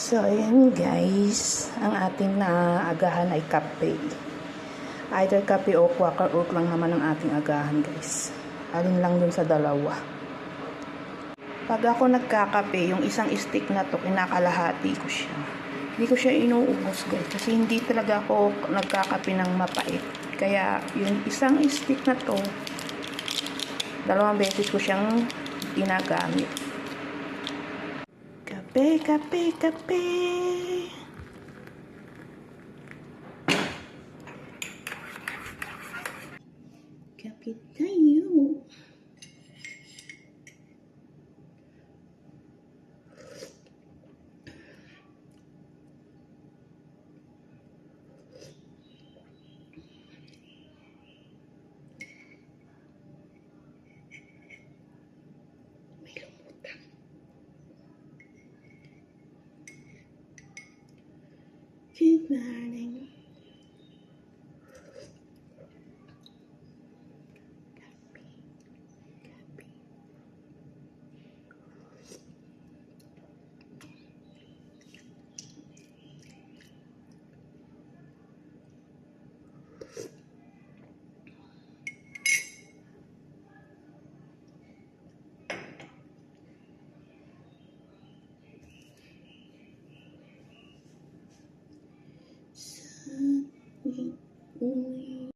So, ayan guys, ang ating naagahan ay kape. Either kape o quaker oat lang naman ang ating agahan guys. Alin lang dun sa dalawa. Pag ako nagkakape, yung isang stick na to, kinakalahati ko siya. Hindi ko siya inuubos guys, kasi hindi talaga ako nagkakape ng mapait. Kaya yung isang stick na to, 2 beses ko siyang ginagamit. Kape, kape, kape. Kape tayo. May lumutang. Good morning.